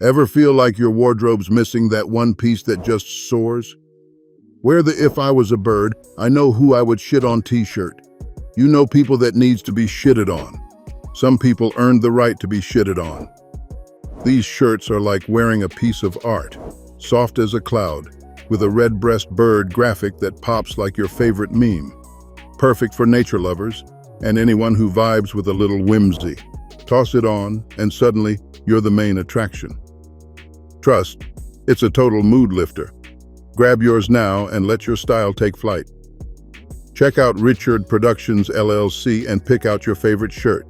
Ever feel like your wardrobe's missing that one piece that just soars? Wear the "If I Was a Bird, I Know Who I Would Shit On" t-shirt. You know people that needs to be shitted on. Some people earned the right to be shitted on. These shirts are like wearing a piece of art, soft as a cloud, with a red-breast bird graphic that pops like your favorite meme. Perfect for nature lovers and anyone who vibes with a little whimsy. Toss it on, and suddenly you're the main attraction. Trust, it's a total mood lifter. Grab yours now and let your style take flight. Check out Ri'chard Productions LLC and pick out your favorite shirt.